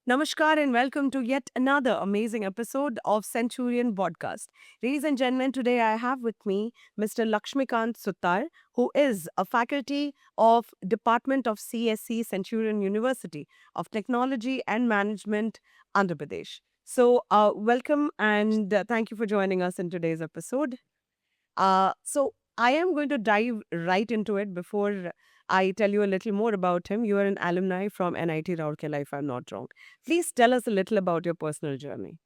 Namaskar and welcome to yet another amazing episode of Centurion Vodcast. Ladies and gentlemen, today I have with me Mr. Laxmikanta Sutar, who is a faculty of Department of CSC Centurion University of Technology and Management, Andhra Pradesh. So, welcome and thank you for joining us in today's episode. So I am going to dive right into it before I tell you a little more about him. You are an alumni from NIT Rourkela, if I'm not wrong. Please tell us a little about your personal journey.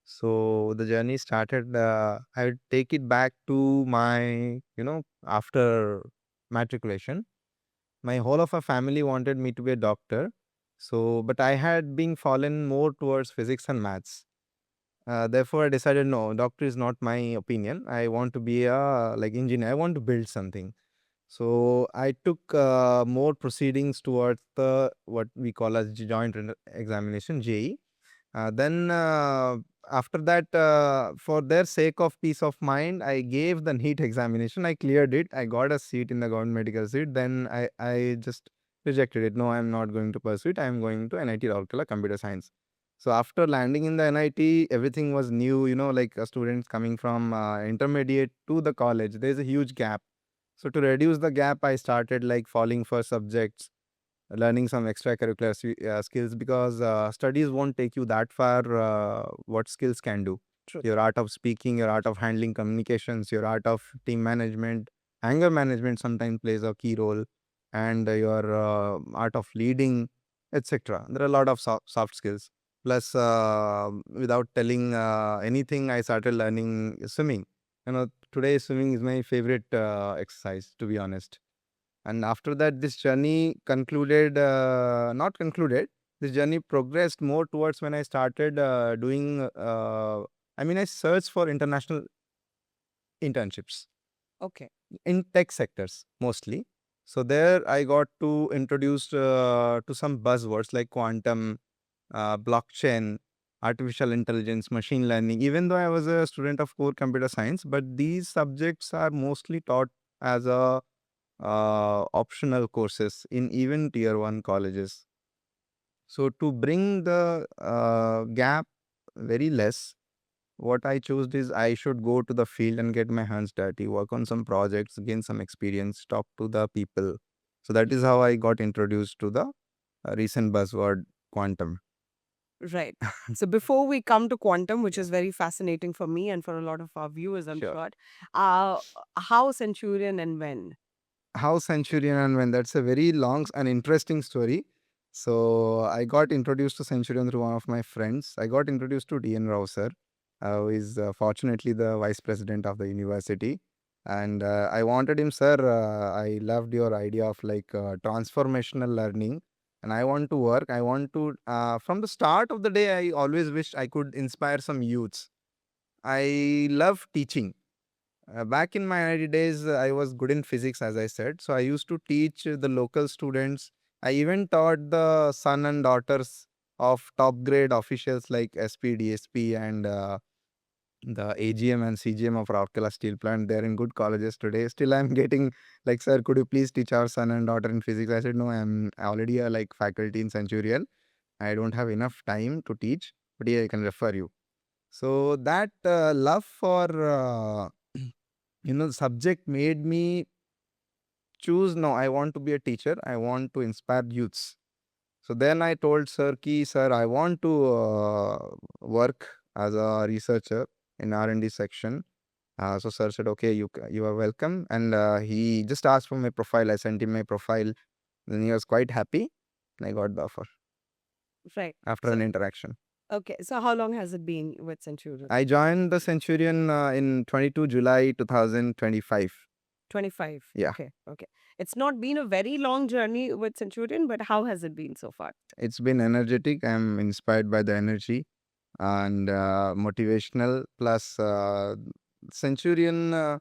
So the journey started, I would take it back to my, after matriculation. My whole of a family wanted me to be a doctor. So, but I had been fallen more towards physics and maths. Therefore, I decided, no, doctor is not my opinion. I want to be a engineer. I want to build something. So I took more proceedings towards the what we call as joint examination, JE. Then after that, for their sake of peace of mind, I gave the NEET examination. I cleared it. I got a seat in the government medical seat. Then I just rejected it. No, I'm not going to pursue it. I'm going to NIT Rourkela Computer Science. So after landing in the NIT, everything was new. Students coming from intermediate to the college. There's a huge gap. So to reduce the gap, I started falling for subjects, learning some extracurricular skills, because studies won't take you that far. What skills can do? True. Your art of speaking, your art of handling communications, your art of team management, anger management sometimes plays a key role, and your art of leading, etc. There are a lot of soft skills. Plus, without telling anything, I started learning swimming. Today swimming is my favorite exercise, to be honest. And after that, this journey concluded, not concluded, this journey progressed more towards when I started I searched for international internships Okay. in tech sectors mostly. So there I got to introduced to some buzzwords like quantum, blockchain, artificial intelligence, machine learning, even though I was a student of core computer science, but these subjects are mostly taught as a optional courses in even tier 1 colleges. So to bring the gap very less, what I chose is I should go to the field and get my hands dirty, work on some projects, gain some experience, talk to the people. So that is how I got introduced to the recent buzzword quantum. Right. So before we come to quantum, which is very fascinating for me and for a lot of our viewers, I'm Sure. sure, uh, how Centurion and when? How Centurion and when? That's a very long and interesting story. So I got introduced to Centurion through one of my friends. I got introduced to DN Rao sir, who is fortunately the vice president of the university. And I wanted him, sir, I loved your idea of transformational learning. And I want to work. I want to, from the start of the day, I always wished I could inspire some youths. I love teaching. Back in my early days, I was good in physics, as I said. So I used to teach the local students. I even taught the son and daughters of top grade officials like SP, DSP, and the AGM and CGM of Rourkela Steel Plant. They're in good colleges today. Still, I'm getting sir, could you please teach our son and daughter in physics? I said, no, I'm already a faculty in Centurion. I don't have enough time to teach, but yeah, I can refer you. So that love for the subject made me choose, no, I want to be a teacher. I want to inspire youths. So then I told sir ki, sir, I want to work as a researcher in R&D section. So sir said, okay, you are welcome. And he just asked for my profile. I sent him my profile. Then he was quite happy. And I got the offer Right. after an interaction. Okay. So how long has it been with Centurion? I joined the Centurion in 22 July 2025. 25. Yeah. Okay. Okay. It's not been a very long journey with Centurion, but how has it been so far? It's been energetic. I'm inspired by the energy and motivational. Plus, Centurion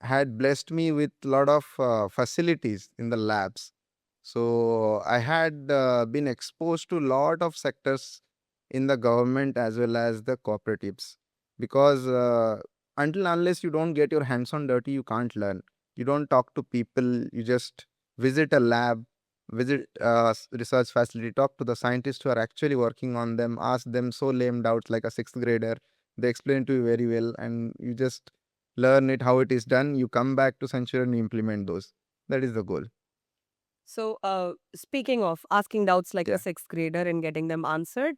had blessed me with a lot of facilities in the labs. So I had been exposed to lot of sectors in the government as well as the cooperatives, because until unless you don't get your hands on dirty, you can't learn. You don't talk to people. You just visit a lab, visit research facility, talk to the scientists who are actually working on them, ask them so lame doubts like a sixth grader. They explain to you very well, and you just learn it how it is done. You come back to Centurion and you implement those. That is the goal. So, speaking of asking doubts like a Yeah. sixth grader and getting them answered,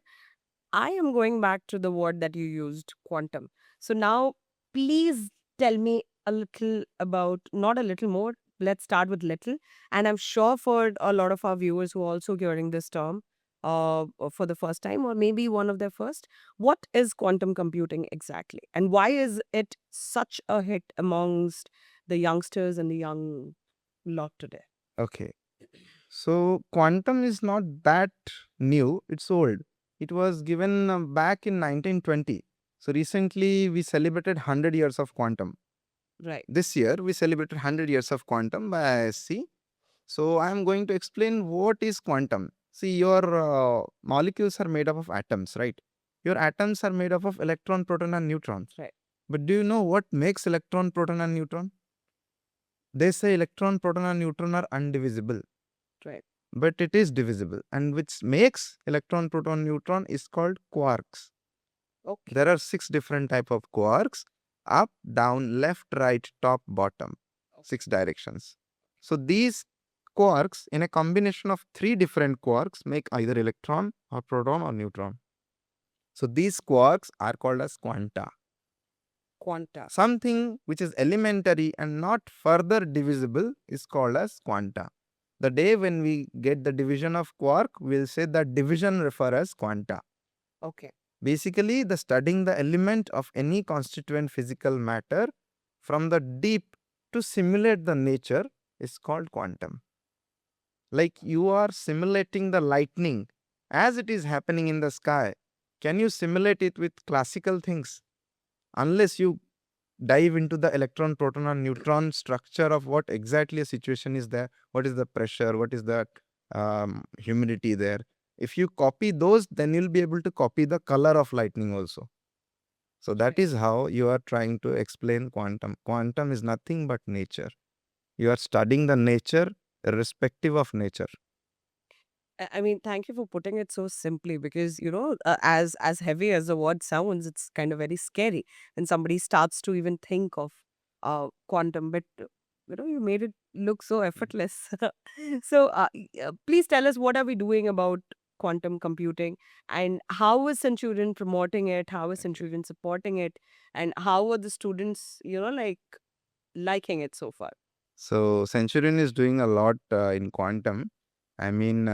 I am going back to the word that you used, quantum. So now, please tell me a little about, not a little more, let's start with little. And I'm sure for a lot of our viewers who are also hearing this term for the first time, or maybe one of their first, what is quantum computing exactly? And why is it such a hit amongst the youngsters and the young lot today? Okay. So quantum is not that new, it's old. It was given back in 1920. So recently we celebrated 100 years of quantum. Right. This year we celebrated 100 years of quantum by ISC. So I am going to explain what is quantum. See, your molecules are made up of atoms, right? Your atoms are made up of electron, proton and neutron. Right. But do you know what makes electron, proton and neutron? They say electron, proton and neutron are undivisible, Right. but it is divisible, and which makes electron, proton, neutron is called quarks. Okay. There are 6 different type of quarks: up, down, left, right, top, bottom, 6 directions. So these quarks in a combination of 3 different quarks make either electron or proton or neutron. So these quarks are called as quanta. Quanta. Something which is elementary and not further divisible is called as quanta. The day when we get the division of quark, we'll say that division refer as quanta. Okay. Basically, the studying the element of any constituent physical matter from the deep to simulate the nature is called quantum. Like you are simulating the lightning as it is happening in the sky. Can you simulate it with classical things? Unless you dive into the electron, proton, and neutron structure of what exactly a situation is there, what is the pressure, what is the humidity there. If you copy those, then you'll be able to copy the color of lightning also. So that Right. is how you are trying to explain quantum. Quantum is nothing but nature. You are studying the nature irrespective of nature. I mean, thank you for putting it so simply because as heavy as the word sounds, it's kind of very scary when somebody starts to even think of quantum. But you made it look so effortless. So, please tell us, what are we doing about quantum computing, and how is Centurion promoting it? How is Okay. Centurion supporting it, and how are the students, liking it so far? So Centurion is doing a lot in quantum. I mean,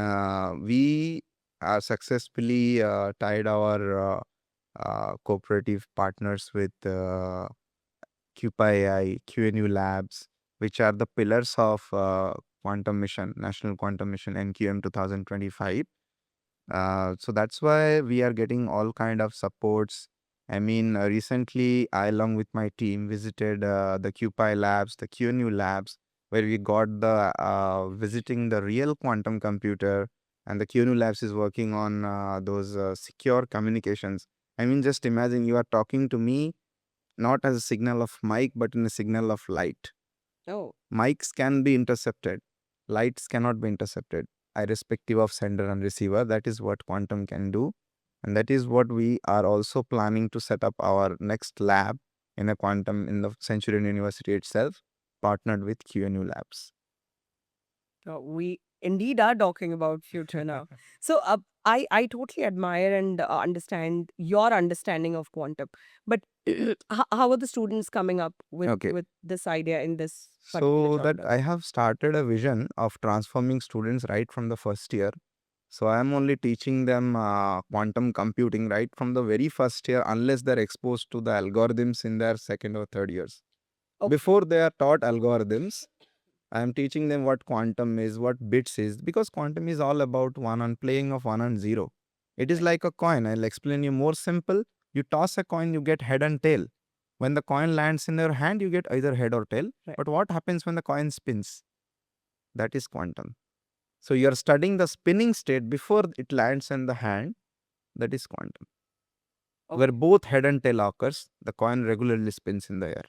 we are successfully tied our cooperative partners with QPI, QNU Labs, which are the pillars of Quantum Mission, National Quantum Mission NQM 2025. So that's why we are getting all kind of supports. I mean, recently I, along with my team, visited the QPI labs, the QNU labs, where we got the visiting the real quantum computer, and the QNU labs is working on those secure communications. I mean, just imagine you are talking to me not as a signal of mic, but in a signal of light. Oh, Mics can be intercepted, lights cannot be intercepted, irrespective of sender and receiver. That is what quantum can do. And that is what we are also planning to set up our next lab in a quantum in the Centurion University itself, partnered with QNU Labs. we indeed are talking about future now. So, I totally admire and understand your understanding of quantum, but how are the students coming up with Okay. this idea in this particular So that chapter? I have started a vision of transforming students right from the first year. So I am only teaching them quantum computing right from the very first year, unless they're exposed to the algorithms in their second or third years. Okay. Before they are taught algorithms, I am teaching them what quantum is, what bits is, because quantum is all about one and playing of one and zero. It is Right. like a coin. I'll explain you more simple. You toss a coin, you get head and tail. When the coin lands in your hand, you get either head or tail. Right. But what happens when the coin spins? That is quantum. So you're studying the spinning state before it lands in the hand. That is quantum. Where Okay. both head and tail occurs, the coin regularly spins in the air.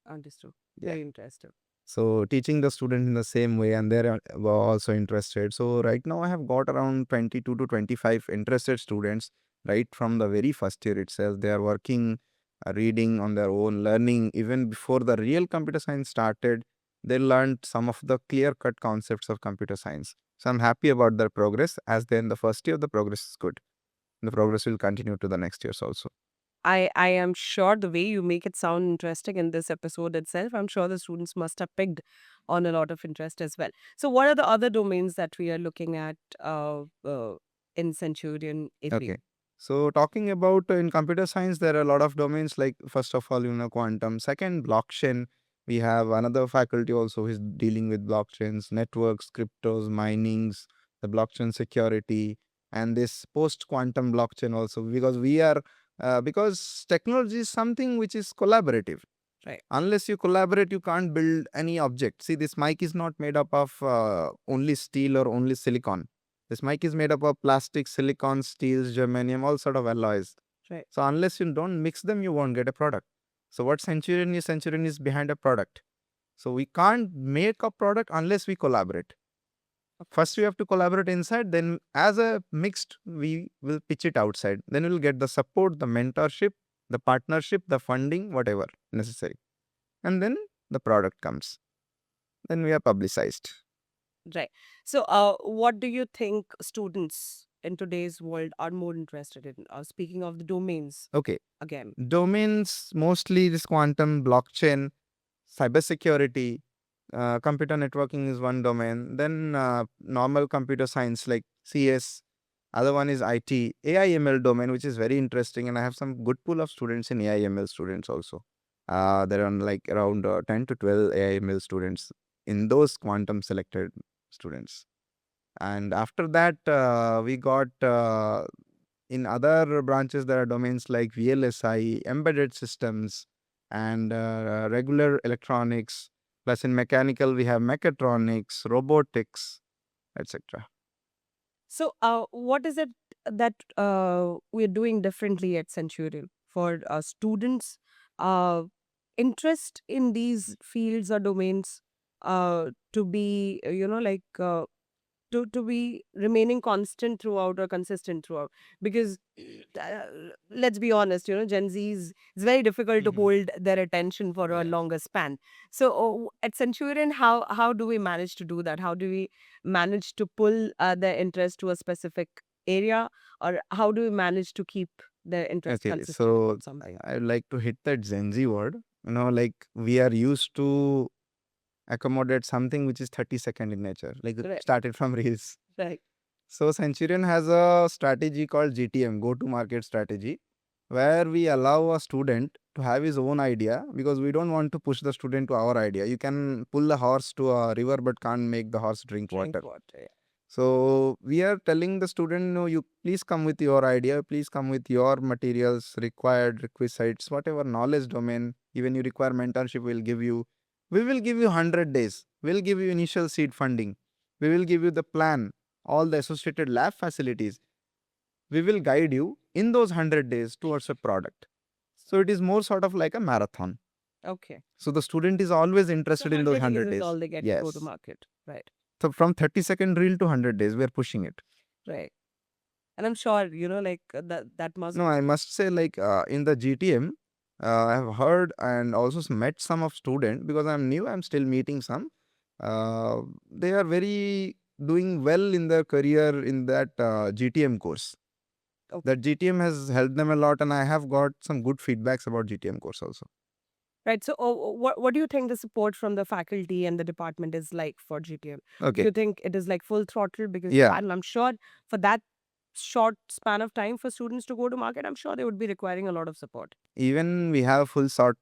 Understood. Yeah. Very interesting. So teaching the student in the same way, and they're were also interested. So right now I have got around 22 to 25 interested students right from the very first year itself. They are working, reading on their own, learning even before the real computer science started. They learned some of the clear-cut concepts of computer science. So I'm happy about their progress. As they're in the first year, the progress is good. The progress will continue to the next years also. I am sure the way you make it sound interesting in this episode itself, I'm sure the students must have picked on a lot of interest as well. So, what are the other domains that we are looking at in Centurion AP? Okay. So talking about in computer science, there are a lot of domains like first of all, quantum. Second, blockchain. We have another faculty also who is dealing with blockchains, networks, cryptos, minings, the blockchain security, and this post-quantum blockchain also because we are because technology is something which is collaborative. Right. Unless you collaborate, you can't build any object. See, this mic is not made up of only steel or only silicon. This mic is made up of plastic, silicon, steels, germanium, all sort of alloys. Right. So unless you don't mix them, you won't get a product. So what Centurion is behind a product. So we can't make a product unless we collaborate. First we have to collaborate inside, then as a mixed, we will pitch it outside. Then we'll get the support, the mentorship, the partnership, the funding, whatever necessary. And then the product comes. Then we are publicized. Right. So, what do you think students in today's world are more interested in? Speaking of the domains Okay. again. Domains mostly this quantum, blockchain, cybersecurity, computer networking is one domain. Then normal computer science like CS. Other one is IT, AI/ML domain, which is very interesting, and I have some good pool of students in AI/ML students also. There are like around 10 to 12 AI/ML students in those quantum selected students. And after that, we got in other branches, there are domains like VLSI, embedded systems, and regular electronics. Plus, in mechanical, we have mechatronics, robotics, etc. So, what is it that we're doing differently at Centurion for students? Interest in these fields or domains to be, to be remaining constant throughout or consistent throughout, because uh, let's be honest, Gen Z's, it's very difficult to hold their attention for a Yeah. longer span. So at Centurion, how do we manage to do that? How do we manage to pull their interest to a specific area, or how do we manage to keep their interest Okay, consistent so about something? I would like to hit that Gen Z word. Like we are used to accommodate something which is 30-second in nature, like Right. started from Reels. Right. So Centurion has a strategy called GTM, go to market strategy, where we allow a student to have his own idea because we don't want to push the student to our idea. You can pull the horse to a river but can't make the horse drink Drink water. water. Yeah. So we are telling the student, no, you please come with your idea, please come with your materials, required requisites, whatever knowledge domain, even you require mentorship, we'll give you. We will give you 100 days. We'll give you initial seed funding. We will give you the plan, all the associated lab facilities. We will guide you in those 100 days towards a product. So it is more sort of like a marathon. Okay. So the student is always So interested in those 100 days 100 is days. all they get to go to Yes. market. Right. So from 30-second reel to 100 days, we are pushing it. Right. And I'm sure, that must. No, I must say, like in the GTM, I have heard and also met some of student because I'm new. I'm still meeting some. They are very doing well in their career in that GTM course. Okay. That GTM has helped them a lot, and I have got some good feedbacks about GTM course also. Right. So, what do you think the support from the faculty and the department is like for GTM? Do Okay. you think it is like full throttle? Because Yeah. I'm sure for that short span of time for students to go to market, I'm sure they would be requiring a lot of support. Even we have full support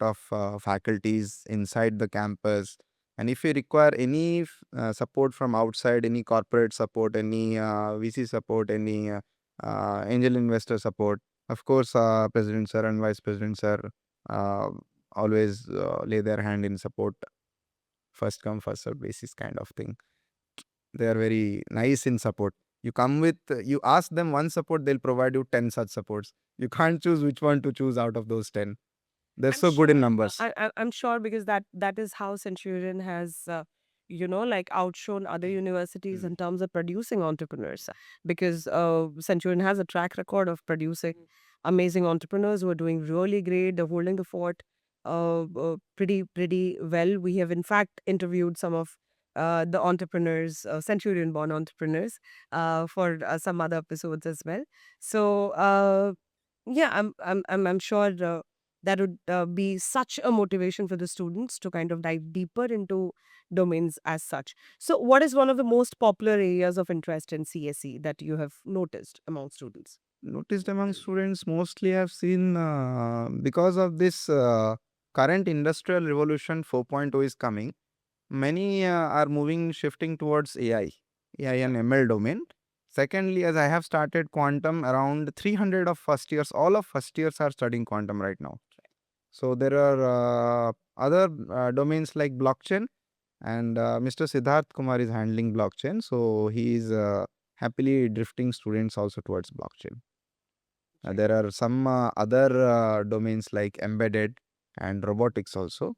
of faculties inside the campus. And if you require any support from outside, any corporate support, any VC support, any angel investor support, of course, President sir and Vice President sir uh, always lay their hand in support, first come, first served basis kind of thing. They are very nice in support. You ask them one support, they'll provide you 10 such supports. You can't choose which one to choose out of those 10. They're I'm so good in sure. numbers. I'm sure because that is how Centurion has, like outshone other universities Mm. in terms of producing entrepreneurs. Because Centurion has a track record of producing amazing entrepreneurs who are doing really great. They're holding the fort pretty well. We have in fact interviewed some of the entrepreneurs, Centurion-born entrepreneurs, for some other episodes as well. So yeah, I'm sure. That would be such a motivation for the students to kind of dive deeper into domains as such. So, what is one of the most popular areas of interest in CSE that you have noticed among students? Noticed among students, mostly I've seen because of this current industrial revolution 4.0 is coming. Many are shifting towards AI and ML domain. Secondly, as I have started quantum, around 300 of first years, all of first years are studying quantum right now. So there are other domains like blockchain, and Mr. Siddharth Kumar is handling blockchain. So he is happily drifting students also towards blockchain. There are some other domains like embedded and robotics also.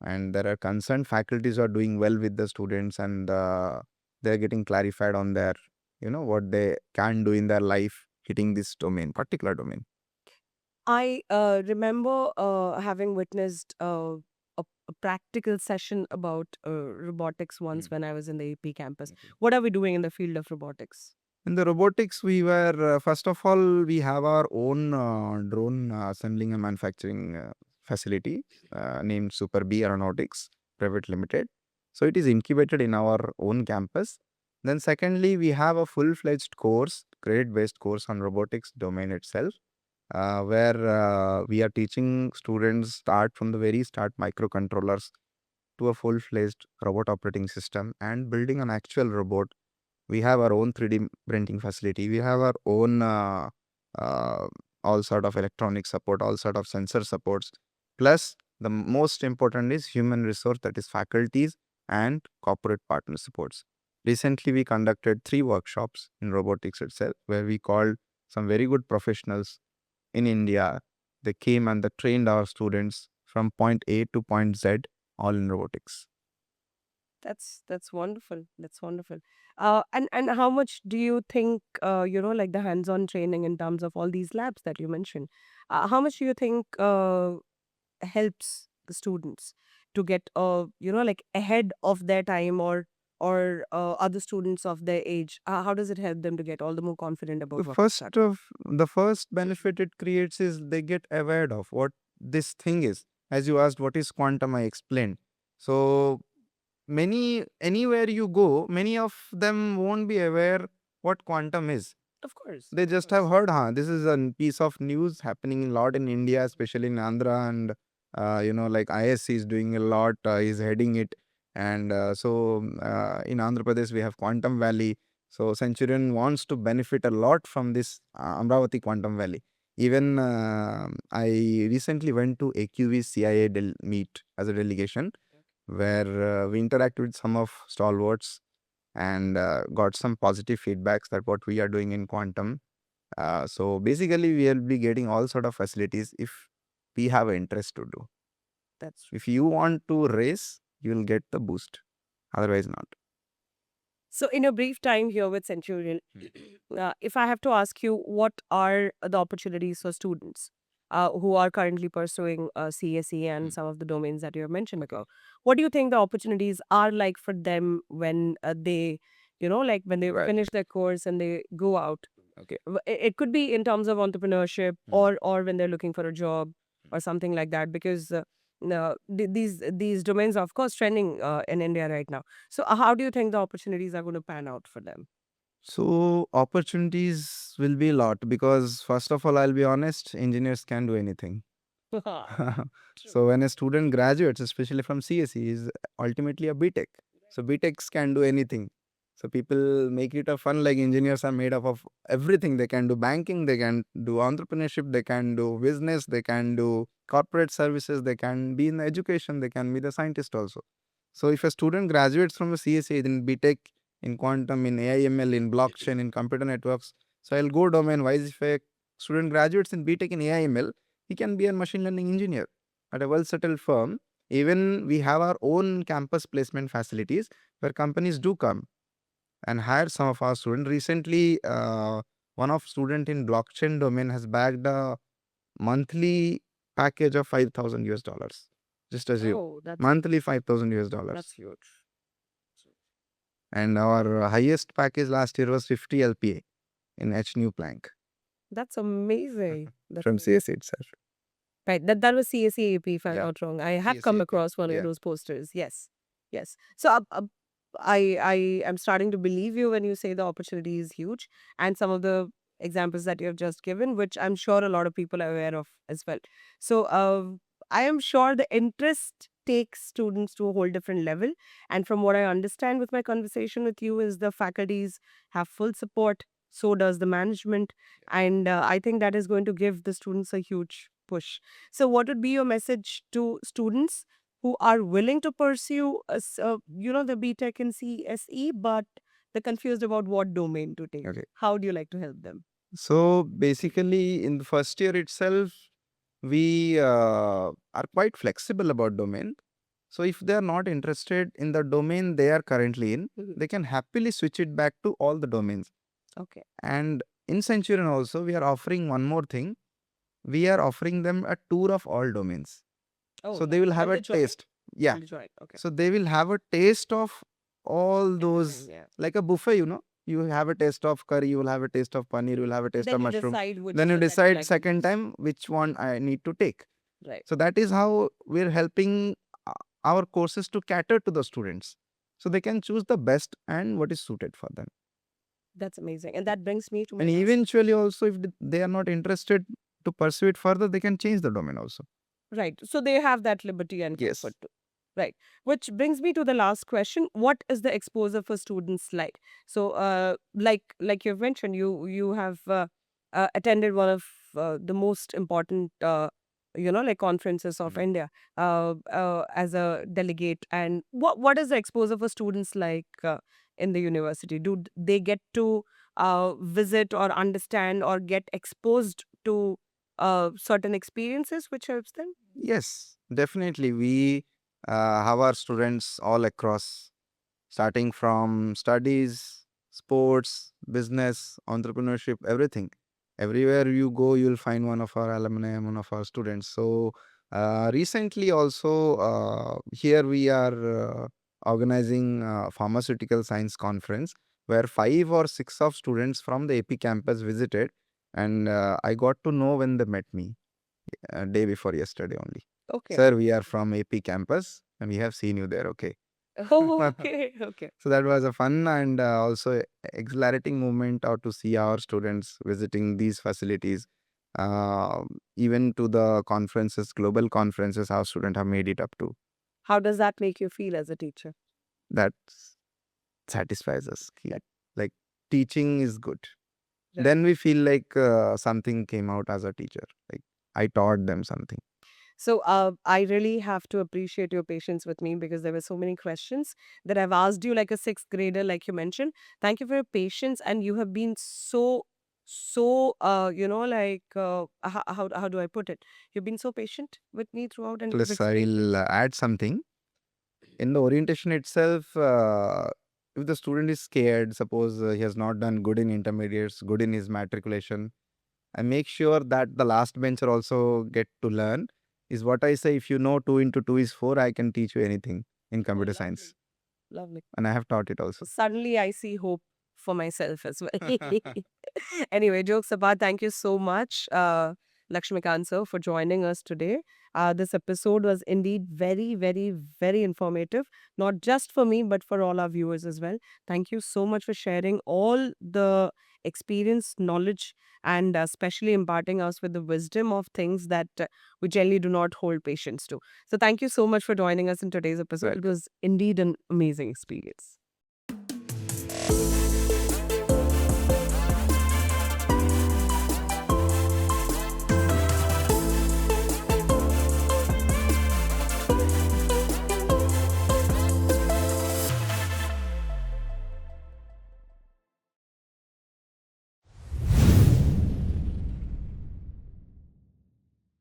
And there are concerned faculties who are doing well with the students, and they're getting clarified on their, what they can do in their life hitting this domain, particular domain. I remember having witnessed a practical session about robotics once when I was in the AP campus. What are we doing in the field of robotics? In the robotics, we were, first of all, we have our own drone assembling and manufacturing facility named Super B Aeronautics Private Limited. So it is incubated in our own campus. Then, secondly, we have a full fledged course, credit based course on robotics domain itself, where we are teaching students start from the very start microcontrollers to a full fledged robot operating system and building an actual robot. We have our own 3D printing facility. We have our own uh, all sort of electronic support, all sort of sensor supports. Plus, the most important is human resource, that is faculties and corporate partner supports. Recently, we conducted 3 workshops in robotics itself, where we called some very good professionals in India. They came and they trained our students from point A to point Z, all in robotics. That's wonderful. That's wonderful. And how much do you think like the hands-on training in terms of all these labs that you mentioned? How much do you think helps the students to get like ahead of their time or other students of their age? How does it help them to get all the more confident The about what to first study? of the first benefit it creates is they get aware of what this thing is. As you asked, what is quantum? I explained. So anywhere you go, many of them won't be aware what quantum is. Of course, They of just have course. heard, this is a piece of news happening a lot in India, especially in Andhra, and like ISC is doing a lot, is heading it, and in Andhra Pradesh we have Quantum Valley. So Centurion wants to benefit a lot from this Amravati Quantum Valley. Even I recently went to AQV CIA meet as a delegation, where we interacted with some of stalwarts and got some positive feedbacks that what we are doing in quantum. So basically, we will be getting all sort of facilities if we have an interest to do. That's If you want to race, you will get the boost. Otherwise, not. So, in a brief time here with Centurion, if I have to ask you, what are the opportunities for students who are currently pursuing CSE and some of the domains that you have mentioned ago? What do you think the opportunities are like for them when they, like when they Well, finish their course and they go out? okay. It could be in terms of entrepreneurship or when they're looking for a job or something like that, because no, these domains are of course trending in India right now. So how do you think the opportunities are going to pan out for them? So opportunities will be a lot because first of all, I'll be honest, engineers can do anything. So when a student graduates, especially from CSE, is ultimately a BTech. So BTechs can do anything. So people make it a fun, like engineers are made up of everything. They can do banking, they can do entrepreneurship, they can do business, they can do corporate services, they can be in education, they can be the scientist also. So if a student graduates from a CSE in BTech, in quantum, in AI/ML, in blockchain, in computer networks. So I'll go domain-wise. If a student graduates in BTech in AI/ML, he can be a machine learning engineer at a well-settled firm. Even we have our own campus placement facilities where companies do come and hire some of our students. Recently, one of student in blockchain domain has bagged a monthly package of $5,000. Just as you, Oh, that's monthly $5,000. that's huge. And our highest package last year was 50 LPA in H new plank That's amazing. That's from amazing. CSE itself. Right. That was CSE-AP, if I'm Yeah, not wrong. I have come CSE/AP. across one of Yeah. those posters. Yes. Yes. So I am starting to believe you when you say the opportunity is huge, and some of the examples that you have just given, which I'm sure a lot of people are aware of as well. So I am sure the interest takes students to a whole different level. And from what I understand with my conversation with you is the faculties have full support. So does the management. And I think that is going to give the students a huge push. So what would be your message to students who are willing to pursue, the BTech and CSE, but they're confused about what domain to take? Okay. How do you like to help them? So basically, in the first year itself, we are quite flexible about domain. So if they are not interested in the domain they are currently in, they can happily switch it back to all the domains. Okay. And in Centurion also, we are offering one more thing. We are offering them a tour of all domains. Oh, So they will have when a they join? taste. Yeah. When they join. Okay. So they will have a taste of all those, Yeah. like a buffet, You have a taste of curry, you will have a taste of paneer, you will have a taste Then of you mushroom. decide which Then you one that you decide like to second use. time which one I need to take. Right. So that is how we're helping our courses to cater to the students. So they can choose the best and what is suited for them. That's amazing. And that brings me to my And last. eventually also, if they are not interested to pursue it further, they can change the domain also. Right. So they have that liberty and Yes. comfort too. Right. Which brings me to the last question. What is the exposure for students like? So like you've mentioned, you have attended one of the most important like conferences of India as a delegate. And what is the exposure for students like in the university? Do they get to visit or understand or get exposed to certain experiences which helps them? Yes, definitely. We have our students all across, starting from studies, sports, business, entrepreneurship, everything. Everywhere you go, you'll find one of our alumni, one of our students. So, recently also, here we are organizing a pharmaceutical science conference where 5 or 6 of students from the AP campus visited, and I got to know when they met me day before yesterday only. Okay. Sir, we are from AP campus and we have seen you there. Okay. Oh, okay. Okay. So that was a fun and also exhilarating moment to see our students visiting these facilities. Uh, Even to the conferences, global conferences, our students have made it up to. How does that make you feel as a teacher? That satisfies us. That- Like teaching is good. Right. Then we feel like something came out as a teacher. Like I taught them something. So I really have to appreciate your patience with me because there were so many questions that I've asked you like a sixth grader, like you mentioned. Thank you for your patience, and you have been so how do I put it? You've been so patient with me throughout, and you've Plus, explained. I'll add something. In the orientation itself, if the student is scared, suppose he has not done good in intermediates, good in his matriculation, I make sure that the last bencher also get to learn. Is what I say, if you know 2 into 2 is 4, I can teach you anything in computer science. Lovely. And I have taught it also. Suddenly I see hope for myself as well. Anyway, jokes apart, thank you so much, Laxmikanta sir, for joining us today. This episode was indeed very, very, very informative, not just for me, but for all our viewers as well. Thank you so much for sharing all the experience, knowledge, and especially imparting us with the wisdom of things that we generally do not hold patience to. So, thank you so much for joining us in today's episode. It Welcome. was indeed an amazing experience.